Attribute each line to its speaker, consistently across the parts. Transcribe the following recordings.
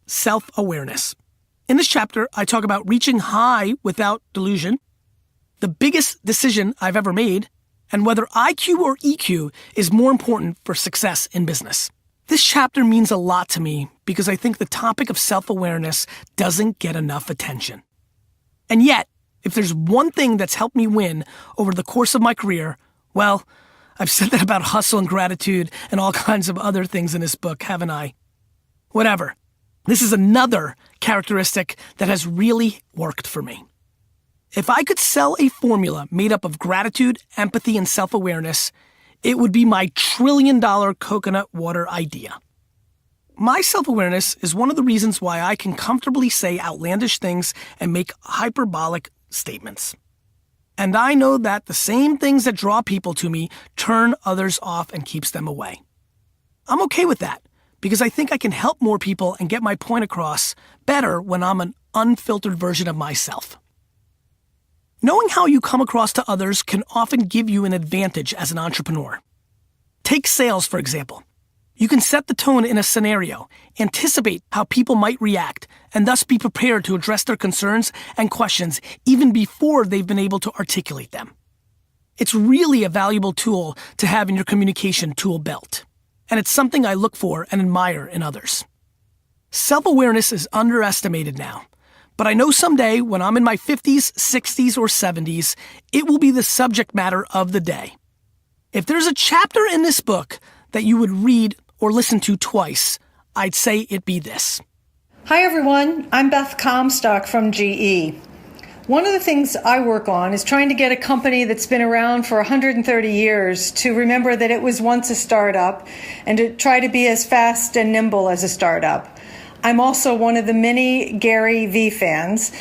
Speaker 1: self-awareness. In this chapter, I talk about reaching high without delusion, the biggest decision I've ever made, and whether IQ or EQ is more important for success in business. This chapter means a lot to me because I think the topic of self-awareness doesn't get enough attention. And yet, if there's one thing that's helped me win over the course of my career, well, I've said that about hustle and gratitude and all kinds of other things in this book, haven't I? Whatever. This is another characteristic that has really worked for me. If I could sell a formula made up of gratitude, empathy, and self-awareness, it would be my trillion-dollar coconut water idea. My self-awareness is one of the reasons why I can comfortably say outlandish things and make hyperbolic statements. And I know that the same things that draw people to me turn others off and keeps them away. I'm okay with that because I think I can help more people and get my point across better when I'm an unfiltered version of myself. Knowing how you come across to others can often give you an advantage as an entrepreneur. Take sales, for example. You can set the tone in a scenario, anticipate how people might react, and thus be prepared to address their concerns and questions even before they've been able to articulate them. It's really a valuable tool to have in your communication tool belt, and it's something I look for and admire in others. Self-awareness is underestimated now, but I know someday when I'm in my 50s, 60s, or 70s, it will be the subject matter of the day. If there's a chapter in this book that you would read or listen to twice, I'd say it be this.
Speaker 2: Hi everyone, I'm Beth Comstock from GE. One of the things I work on is trying to get a company that's been around for 130 years to remember that it was once a startup and to try to be as fast and nimble as a startup. I'm also one of the many Gary V fans.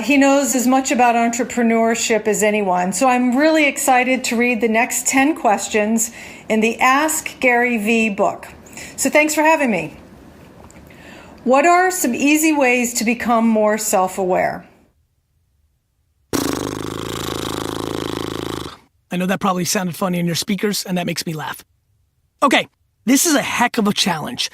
Speaker 2: He knows as much about entrepreneurship as anyone, so I'm really excited to read the next 10 questions in the Ask Gary V book. So thanks for having me. What are some easy ways to become more self-aware?
Speaker 1: I know that probably sounded funny in your speakers, and that makes me laugh. Okay, this is a heck of a challenge.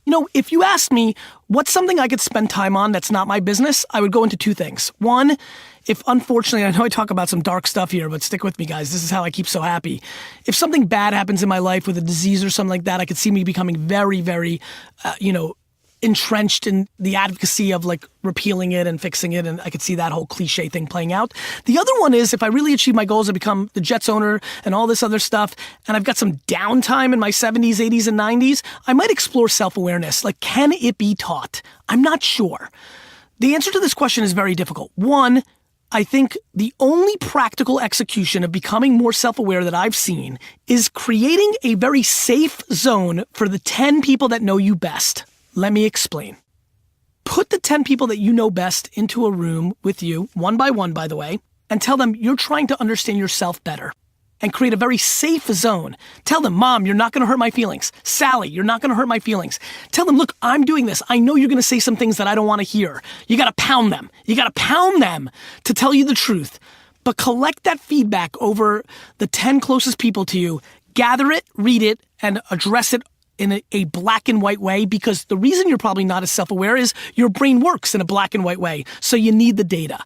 Speaker 1: You know, if you asked me what's something I could spend time on that's not my business, I would go into two things. One, if unfortunately, I know I talk about some dark stuff here, but stick with me, guys. This is how I keep so happy. If something bad happens in my life with a disease or something like that, I could see me becoming very, very, entrenched in the advocacy of like repealing it and fixing it, and I could see that whole cliche thing playing out. The other one is if I really achieve my goals to become the Jets owner and all this other stuff, and I've got some downtime in my 70s, 80s, and 90s, I might explore self-awareness. Like, can it be taught? I'm not sure. The answer to this question is very difficult. One, I think the only practical execution of becoming more self-aware that I've seen is creating a very safe zone for the 10 people that know you best. Let me explain. Put the 10 people that you know best into a room with you, one by one, by the way, and tell them you're trying to understand yourself better and create a very safe zone. Tell them, Mom, you're not going to hurt my feelings. Sally, you're not going to hurt my feelings. Tell them, look, I'm doing this. I know you're going to say some things that I don't want to hear. You got to pound them. You got to pound them to tell you the truth. But collect that feedback over the 10 closest people to you, gather it, read it, and address it in a black and white way, because the reason you're probably not as self-aware is your brain works in a black and white way, so you need the data.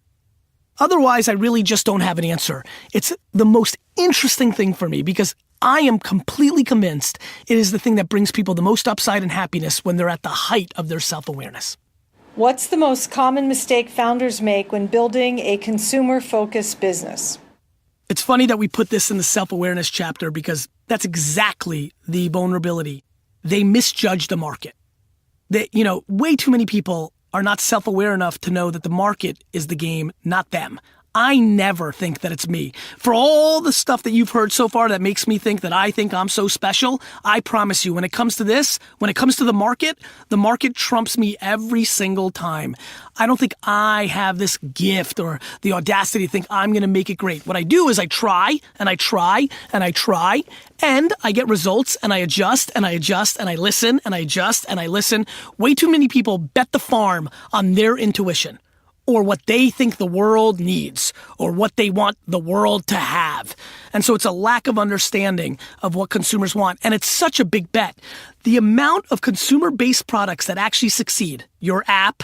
Speaker 1: Otherwise, I really just don't have an answer. It's the most interesting thing for me because I am completely convinced it is the thing that brings people the most upside and happiness when they're at the height of their self-awareness.
Speaker 2: What's the most common mistake founders make when building a consumer-focused business?
Speaker 1: It's funny that we put this in the self-awareness chapter because that's exactly the vulnerability. They misjudge the market. Way too many people are not self-aware enough to know that the market is the game, not them. I never think that it's me. For all the stuff that you've heard so far that makes me think that I think I'm so special, I promise you, when it comes to this, when it comes to the market trumps me every single time. I don't think I have this gift or the audacity to think I'm going to make it great. What I do is I try and I try and I try and I get results and I adjust and I adjust and I listen and I adjust and I listen. Way too many people bet the farm on their intuition, or what they think the world needs, or what they want the world to have. And so it's a lack of understanding of what consumers want. And it's such a big bet. The amount of consumer-based products that actually succeed, your app,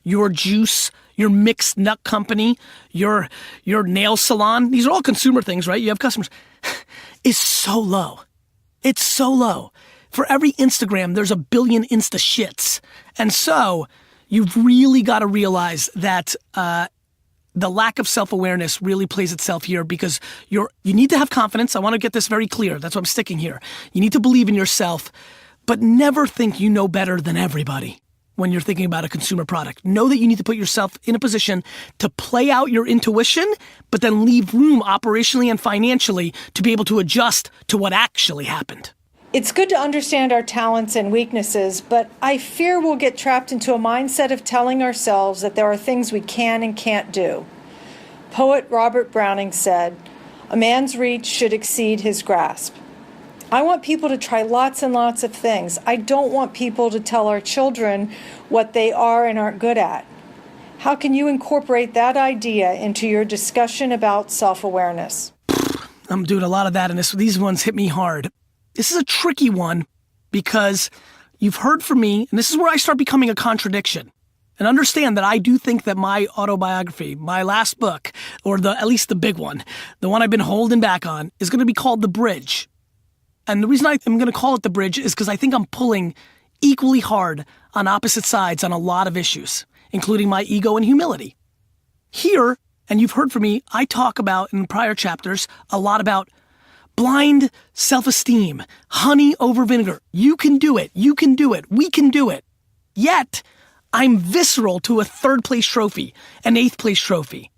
Speaker 1: your juice, your mixed nut company, your nail salon, these are all consumer things, right? You have customers, is so low. It's so low. For every Instagram, there's a billion Insta shits. And so you've really got to realize that the lack of self-awareness really plays itself here because you need to have confidence. I want to get this very clear. That's why I'm sticking here. You need to believe in yourself, but never think you know better than everybody when you're thinking about a consumer product. Know that you need to put yourself in a position to play out your intuition, but then leave room operationally and financially to be able to adjust to what actually happened.
Speaker 2: It's good to understand our talents and weaknesses, but I fear we'll get trapped into a mindset of telling ourselves that there are things we can and can't do. Poet Robert Browning said, "A man's reach should exceed his grasp." I want people to try lots and lots of things. I don't want people to tell our children what they are and aren't good at. How can you incorporate that idea into your discussion about self-awareness?
Speaker 1: I'm doing a lot of that, and these ones hit me hard. This is a tricky one because you've heard from me, and this is where I start becoming a contradiction. And understand that I do think that my autobiography, my last book, or at least the big one, the one I've been holding back on, is going to be called The Bridge. And the reason I'm going to call it The Bridge is because I think I'm pulling equally hard on opposite sides on a lot of issues, including my ego and humility. Here, and you've heard from me, I talk about in prior chapters a lot about blind self-esteem, honey over vinegar. You can do it. You can do it. We can do it. Yet, I'm visceral to a third place trophy, an eighth place trophy.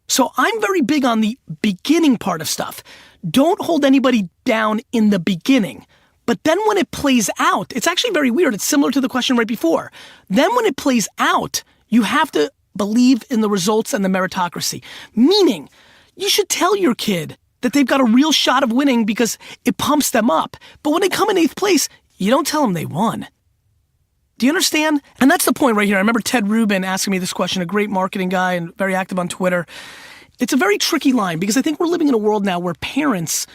Speaker 1: So I'm very big on the beginning part of stuff. Don't hold anybody down in the beginning. But then when it plays out, it's actually very weird. It's similar to the question right before. Then when it plays out, you have to believe in the results and the meritocracy. Meaning, you should tell your kid that they've got a real shot of winning because it pumps them up. But when they come in eighth place, you don't tell them they won. Do you understand? And that's the point right here. I remember Ted Rubin asking me this question, a great marketing guy and very active on Twitter. It's a very tricky line because I think we're living in a world now where parents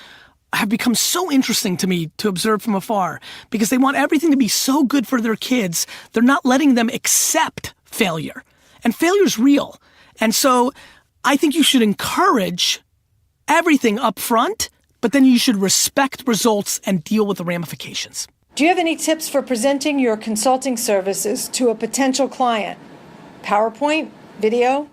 Speaker 1: have become so interesting to me to observe from afar because they want everything to be so good for their kids. They're not letting them accept failure. And failure's real. And so I think you should encourage everything up front, but then you should respect results and deal with the ramifications.
Speaker 2: Do you have any tips for presenting your consulting services to a potential client? PowerPoint? Video?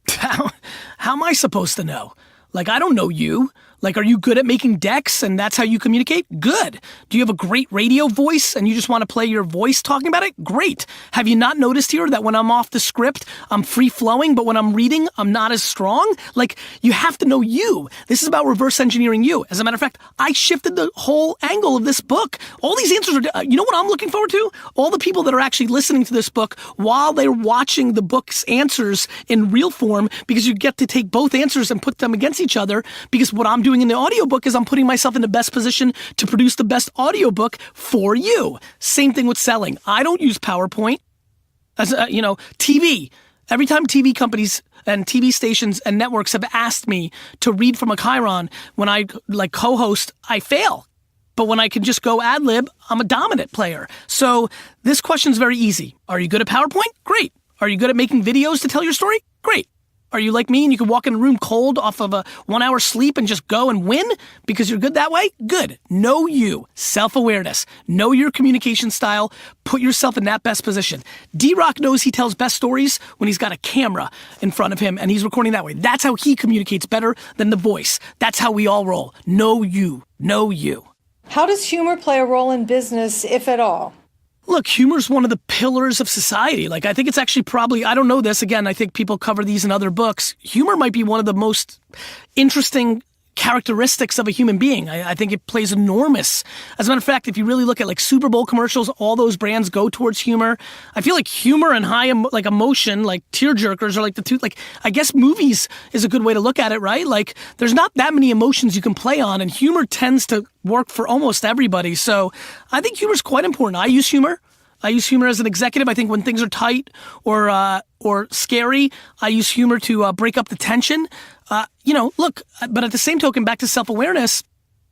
Speaker 1: How am I supposed to know? Like, I don't know you. Like, are you good at making decks and that's how you communicate? Good. Do you have a great radio voice and you just want to play your voice talking about it? Great. Have you not noticed here that when I'm off the script, I'm free flowing, but when I'm reading, I'm not as strong? Like, you have to know you. This is about reverse engineering you. As a matter of fact, I shifted the whole angle of this book. All these answers are, you know what I'm looking forward to? All the people that are actually listening to this book while they're watching the book's answers in real form, because you get to take both answers and put them against each other, because what I'm doing in the audiobook is I'm putting myself in the best position to produce the best audiobook for you. Same thing with selling. I don't use PowerPoint. As TV. Every time TV companies and TV stations and networks have asked me to read from a Chiron, when I co-host, I fail. But when I can just go ad lib, I'm a dominant player. So this question's very easy. Are you good at PowerPoint? Great. Are you good at making videos to tell your story? Great. Are you like me and you can walk in a room cold off of a 1 hour sleep and just go and win because you're good that way? Good. Know you. Self-awareness. Know your communication style. Put yourself in that best position. D-Rock knows he tells best stories when he's got a camera in front of him and he's recording that way. That's how he communicates better than the voice. That's how we all roll. Know you. Know you.
Speaker 2: How does humor play a role in business, if at all?
Speaker 1: Look, humor's one of the pillars of society. Like, I think it's actually probably, I don't know this, again, I think people cover these in other books. Humor might be one of the most interesting characteristics of a human being. I think it plays enormous. As a matter of fact, if you really look at like Super Bowl commercials, all those brands go towards humor. I feel like humor and high emotion, like tearjerkers are like the two, like, I guess movies is a good way to look at it, right? Like, there's not that many emotions you can play on, and humor tends to work for almost everybody. So I think humor is quite important. I use humor. I use humor as an executive. I think when things are tight or scary, I use humor to break up the tension. Look, but at the same token, back to self-awareness,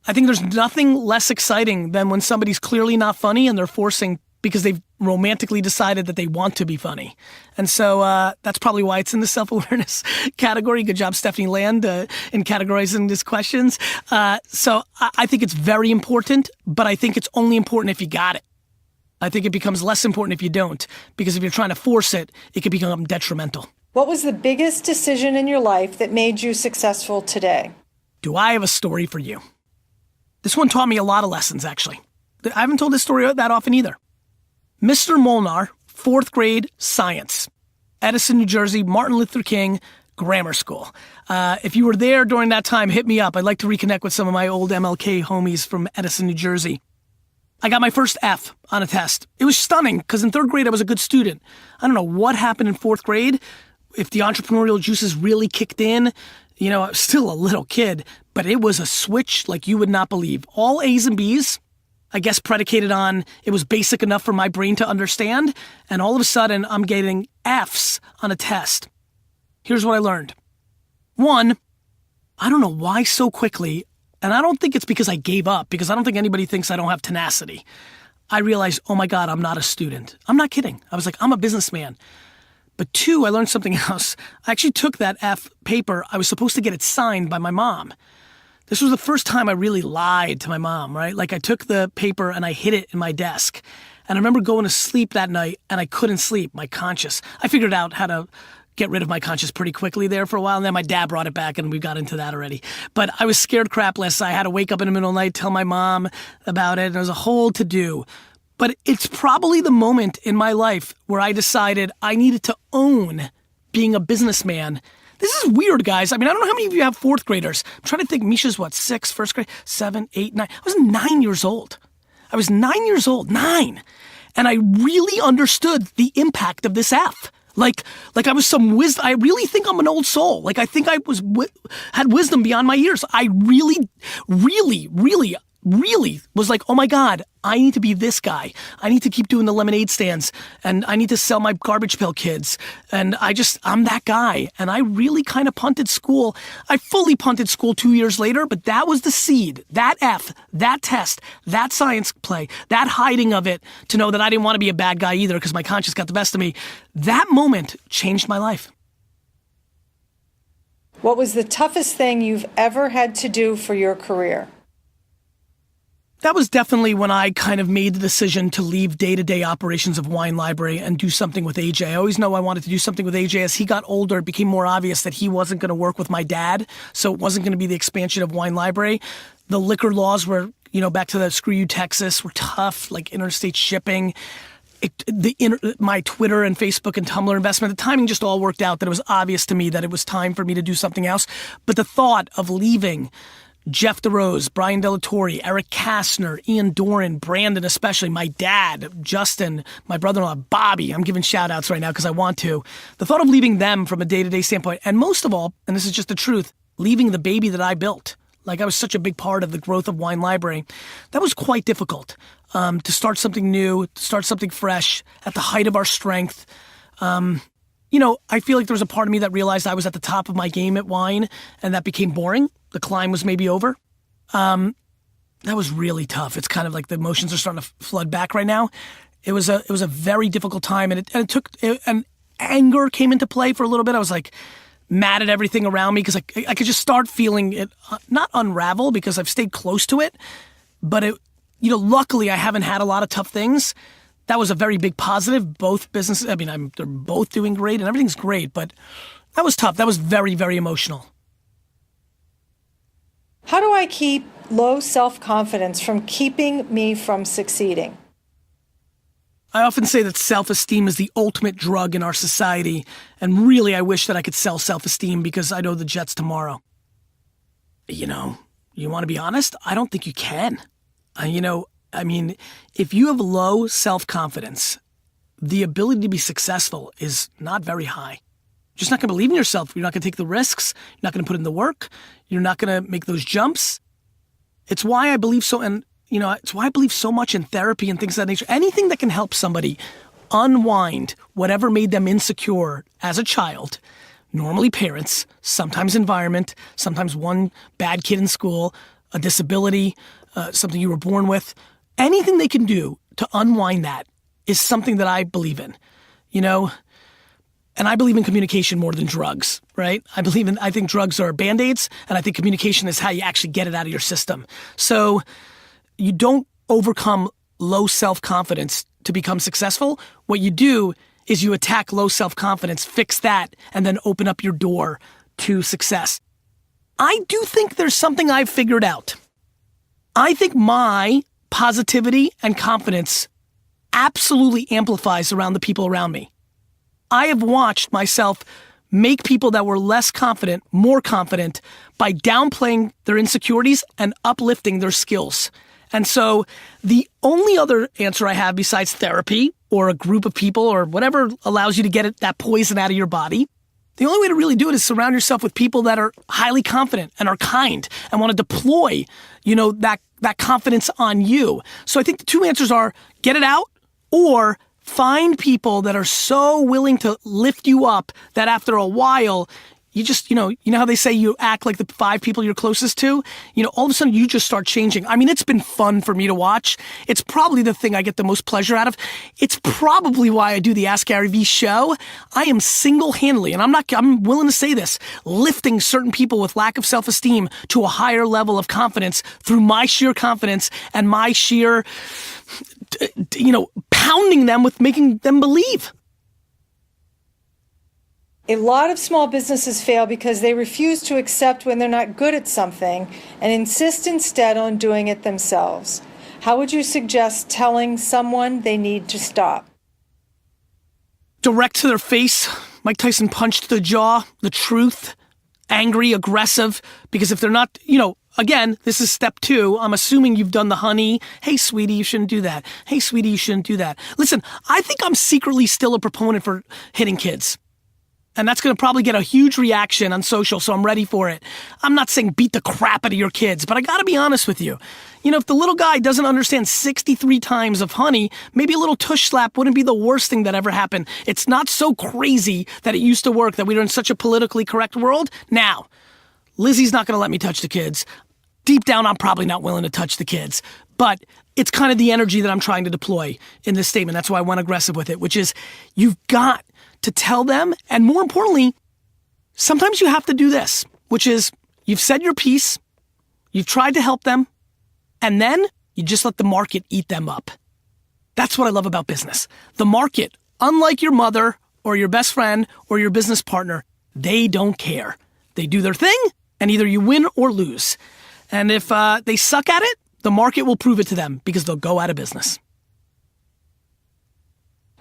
Speaker 1: I think there's nothing less exciting than when somebody's clearly not funny and they're forcing because they've romantically decided that they want to be funny. And so that's probably why it's in the self-awareness category. Good job, Stephanie Land, in categorizing these questions. So I think it's very important, but I think it's only important if you got it. I think it becomes less important if you don't, because if you're trying to force it, it could become detrimental.
Speaker 2: What was the biggest decision in your life that made you successful today?
Speaker 1: Do I have a story for you? This one taught me a lot of lessons, actually. I haven't told this story that often either. Mr. Molnar, 4th grade science, Edison, New Jersey, Martin Luther King Grammar School. If you were there during that time, hit me up. I'd like to reconnect with some of my old MLK homies from Edison, New Jersey. I got my first F on a test. It was stunning because in 3rd grade I was a good student. I don't know what happened in 4th grade, if the entrepreneurial juices really kicked in. I was still a little kid, but it was a switch like you would not believe. All A's and B's, I guess predicated on it was basic enough for my brain to understand, and all of a sudden I'm getting F's on a test. Here's what I learned. 1, I don't know why so quickly, and I don't think it's because I gave up, because I don't think anybody thinks I don't have tenacity. I realized, oh my God, I'm not a student. I'm not kidding. I was like, I'm a businessman. But 2, I learned something else. I actually took that F paper. I was supposed to get it signed by my mom. This was the first time I really lied to my mom, right? Like I took the paper and I hid it in my desk. And I remember going to sleep that night and I couldn't sleep, my conscience. I figured out how to get rid of my conscience pretty quickly there for a while. And then my dad brought it back and we got into that already. But I was scared crapless. I had to wake up in the middle of the night, tell my mom about it. And there was a whole to-do. But it's probably the moment in my life where I decided I needed to own being a businessman. This is weird, guys. I mean, I don't know how many of you have 4th graders. I'm trying to think. Misha's what, 6, 1st grade, 7, 8, 9. I was 9 years old. 9. And I really understood the impact of this F. Like I was some wisdom. I really think I'm an old soul. Like I think I had wisdom beyond my years. I really was like, oh my God, I need to be this guy. I need to keep doing the lemonade stands and I need to sell my garbage pail kids. And I'm that guy. And I really kind of punted school. I fully punted school 2 years later, but that was the seed, that F, that test, that science play, that hiding of it to know that I didn't want to be a bad guy either because my conscience got the best of me. That moment changed my life.
Speaker 2: What was the toughest thing you've ever had to do for your career?
Speaker 1: That was definitely when I kind of made the decision to leave day-to-day operations of Wine Library and do something with AJ. I always know I wanted to do something with AJ. As he got older, it became more obvious that he wasn't going to work with my dad, so it wasn't going to be the expansion of Wine Library. The liquor laws were, back to the screw you Texas, were tough, like interstate shipping. My Twitter and Facebook and Tumblr investment, the timing just all worked out that it was obvious to me that it was time for me to do something else. But the thought of leaving Jeff DeRose, Brian Delatorre, Eric Kastner, Ian Doran, Brandon especially, my dad, Justin, my brother-in-law, Bobby. I'm giving shout-outs right now because I want to. The thought of leaving them from a day-to-day standpoint, and most of all, and this is just the truth, leaving the baby that I built. Like I was such a big part of the growth of Wine Library. That was quite difficult to start something new, to start something fresh at the height of our strength. I feel like there was a part of me that realized I was at the top of my game at Wine and that became boring. The climb was maybe over. That was really tough. It's kind of like the emotions are starting to flood back right now. It was a very difficult time, and and anger came into play for a little bit. I was like mad at everything around me because I could just start feeling it not unravel because I've stayed close to it, but luckily I haven't had a lot of tough things. That was a very big positive. Both businesses, they're both doing great and everything's great, but that was tough. That was very, very emotional.
Speaker 2: How do I keep low self-confidence from keeping me from succeeding?
Speaker 1: I often say that self-esteem is the ultimate drug in our society, and really I wish that I could sell self-esteem because I know the Jets tomorrow. You want to be honest? I don't think you can. If you have low self-confidence, the ability to be successful is not very high. You're just not going to believe in yourself. You're not going to take the risks. You're not going to put in the work. You're not going to make those jumps. It's why I believe so. And it's why I believe so much in therapy and things of that nature. Anything that can help somebody unwind whatever made them insecure as a child, normally parents, sometimes environment, sometimes one bad kid in school, a disability, something you were born with. Anything they can do to unwind that is something that I believe in, and I believe in communication more than drugs, right? I think drugs are Band-Aids, and I think communication is how you actually get it out of your system. So you don't overcome low self-confidence to become successful. What you do is you attack low self-confidence, fix that, and then open up your door to success. I do think there's something I've figured out. I think my positivity and confidence absolutely amplifies around the people around me. I have watched myself make people that were less confident more confident by downplaying their insecurities and uplifting their skills. And so the only other answer I have besides therapy or a group of people or whatever allows you to get that poison out of your body, the only way to really do it is surround yourself with people that are highly confident and are kind and want to deploy, that confidence on you. So I think the two answers are get it out or find people that are so willing to lift you up that after a while, you just, how they say you act like the 5 people you're closest to? All of a sudden you just start changing. I mean, it's been fun for me to watch. It's probably the thing I get the most pleasure out of. It's probably why I do the Ask Gary Vee show. I am single-handedly, and I'm willing to say this, lifting certain people with lack of self-esteem to a higher level of confidence through my sheer confidence and my sheer, pounding them with making them believe.
Speaker 2: A lot of small businesses fail because they refuse to accept when they're not good at something and insist instead on doing it themselves. How would you suggest telling someone they need to stop?
Speaker 1: Direct to their face. Mike Tyson punched the jaw, the truth, angry, aggressive, because if they're not, again, this is step 2. I'm assuming you've done the honey. Hey, sweetie, you shouldn't do that. Hey, sweetie, you shouldn't do that. Listen, I think I'm secretly still a proponent for hitting kids. And that's going to probably get a huge reaction on social, so I'm ready for it. I'm not saying beat the crap out of your kids, but I got to be honest with you. If the little guy doesn't understand 63 times of honey, maybe a little tush slap wouldn't be the worst thing that ever happened. It's not so crazy that it used to work, that we're in such a politically correct world. Now, Lizzie's not going to let me touch the kids. Deep down, I'm probably not willing to touch the kids. But it's kind of the energy that I'm trying to deploy in this statement. That's why I went aggressive with it, which is you've got to tell them, and more importantly, sometimes you have to do this, which is you've said your piece, you've tried to help them, and then you just let the market eat them up. That's what I love about business. The market, unlike your mother or your best friend or your business partner, they don't care. They do their thing, and either you win or lose. And if they suck at it, the market will prove it to them because they'll go out of business.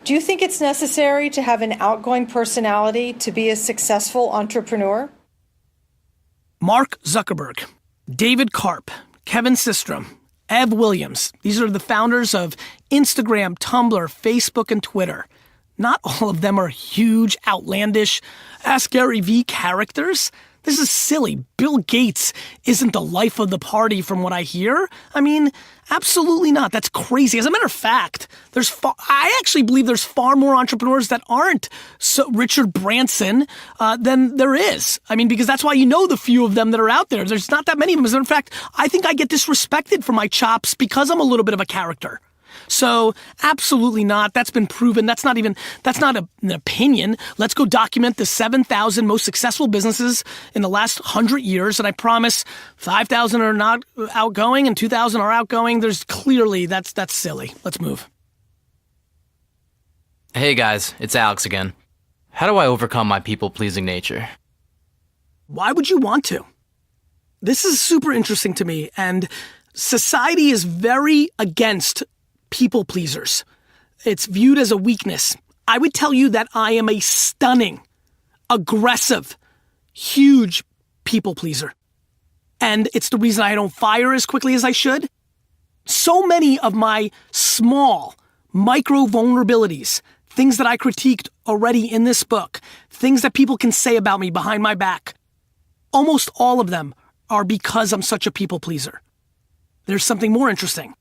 Speaker 2: Do you think it's necessary to have an outgoing personality to be a successful entrepreneur?
Speaker 1: Mark Zuckerberg, David Karp, Kevin Systrom, Ev Williams. These are the founders of Instagram, Tumblr, Facebook, and Twitter. Not all of them are huge, outlandish, Ask Gary Vee characters. This is silly. Bill Gates isn't the life of the party from what I hear. I mean, absolutely not. That's crazy. As a matter of fact, I actually believe there's far more entrepreneurs that aren't Richard Branson than there is. I mean, because that's why the few of them that are out there. There's not that many of them. As a matter of fact, I think I get disrespected for my chops because I'm a little bit of a character. So absolutely not. That's been proven. That's not an opinion. Let's go document the 7,000 most successful businesses in the last 100 years. And I promise 5,000 are not outgoing and 2,000 are outgoing. There's clearly, that's silly. Let's move.
Speaker 3: Hey guys, it's Alex again. How do I overcome my people-pleasing nature?
Speaker 1: Why would you want to? This is super interesting to me. And society is very against people pleasers. It's viewed as a weakness. I would tell you that I am a stunning, aggressive, huge people pleaser. And it's the reason I don't fire as quickly as I should. So many of my small, micro vulnerabilities, things that I critiqued already in this book, things that people can say about me behind my back, almost all of them are because I'm such a people pleaser. there's something more interesting.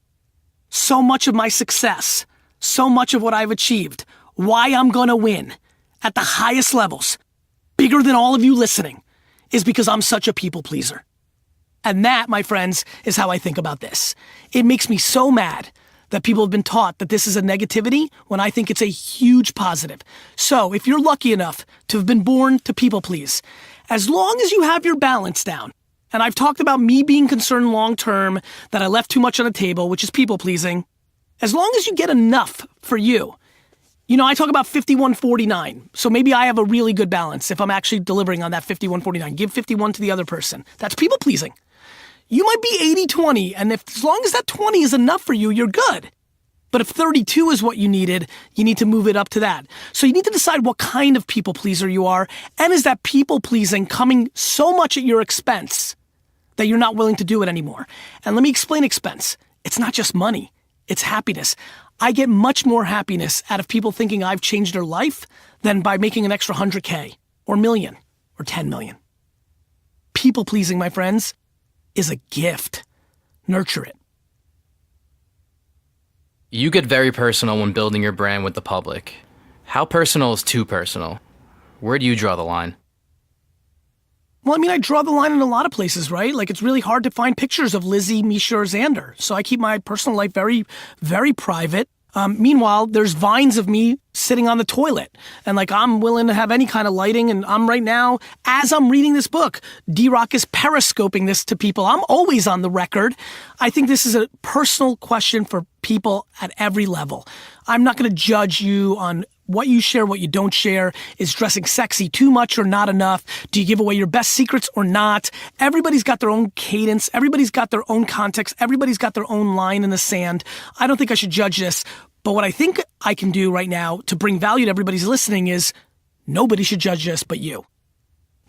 Speaker 1: So much of my success, so much of what I've achieved, why I'm going to win at the highest levels, bigger than all of you listening, is because I'm such a people pleaser. And that, my friends, is how I think about this. It makes me so mad that people have been taught that this is a negativity when I think it's a huge positive. So if you're lucky enough to have been born to people please, as long as you have your balance down, and I've talked about me being concerned long term, that I left too much on the table, which is people pleasing, as long as you get enough for you. You know, I talk about 51-49, so maybe I have a really good balance if I'm actually delivering on that 51-49. Give 51 to the other person. That's people pleasing. You might be 80-20, and as long as that 20 is enough for you, you're good. But if 32 is what you needed, you need to move it up to that. So you need to decide what kind of people pleaser you are, and is that people pleasing coming so much at your expense that you're not willing to do it anymore? And let me explain expense. It's not just money, it's happiness. I get much more happiness out of people thinking I've changed their life than by making an extra 100K or million or 10 million. People pleasing, my friends, is a gift. Nurture it.
Speaker 3: You get very personal when building your brand with the public. How personal is too personal? Where do you draw the line?
Speaker 1: Well, I mean, I draw the line in a lot of places, right? Like, it's really hard to find pictures of Lizzie, Misha, or Xander. So I keep my personal life very, very private. Meanwhile, there's vines of me sitting on the toilet. And like, I'm willing to have any kind of lighting. And I'm right now, as I'm reading this book, D-Rock is periscoping this to people. I'm always on the record. I think this is a personal question for people at every level. I'm not going to judge you on what you share, what you don't share. Is dressing sexy too much or not enough? Do you give away your best secrets or not? Everybody's got their own cadence. Everybody's got their own context. Everybody's got their own line in the sand. I don't think I should judge this. But what I think I can do right now to bring value to everybody's listening is nobody should judge this but you.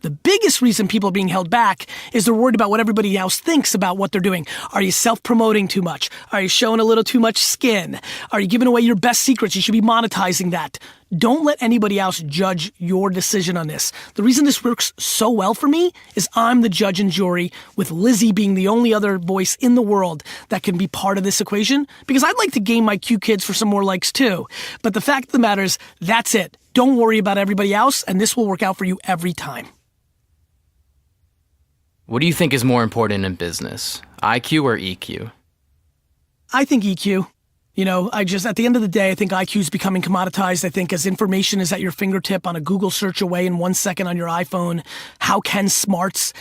Speaker 1: The biggest reason people are being held back is they're worried about what everybody else thinks about what they're doing. Are you self-promoting too much? Are you showing a little too much skin? Are you giving away your best secrets? You should be monetizing that. Don't let anybody else judge your decision on this. The reason this works so well for me is I'm the judge and jury, with Lizzie being the only other voice in the world that can be part of this equation, because I'd like to game my cute kids for some more likes too. But the fact of the matter is, that's it. Don't worry about everybody else, and this will work out for you every time.
Speaker 3: What do you think is more important in business, IQ or EQ?
Speaker 1: I think EQ. You know, at the end of the day, I think IQ is becoming commoditized. I think as information is at your fingertip on a Google search away in 1 second on your iPhone, how can smarts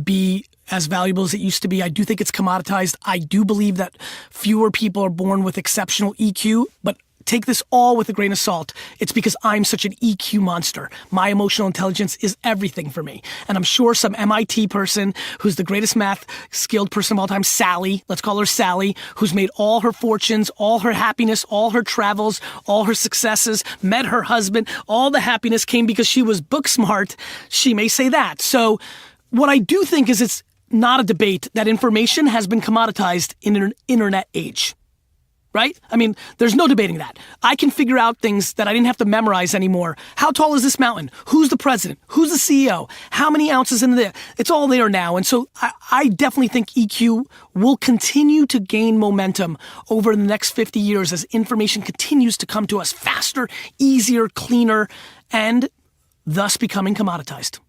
Speaker 1: be as valuable as it used to be? I do think it's commoditized. I do believe that fewer people are born with exceptional EQ, but take this all with a grain of salt. It's because I'm such an EQ monster. My emotional intelligence is everything for me. And I'm sure some MIT person who's the greatest math skilled person of all time, Sally, let's call her Sally, who's made all her fortunes, all her happiness, all her travels, all her successes, met her husband, all the happiness came because she was book smart. She may say that. So what I do think is it's not a debate that information has been commoditized in an internet age. Right? I mean, there's no debating that. I can figure out things that I didn't have to memorize anymore. How tall is this mountain? Who's the president? Who's the CEO? How many ounces in there? It's all there now. And so I definitely think EQ will continue to gain momentum over the next 50 years as information continues to come to us faster, easier, cleaner, and thus becoming commoditized.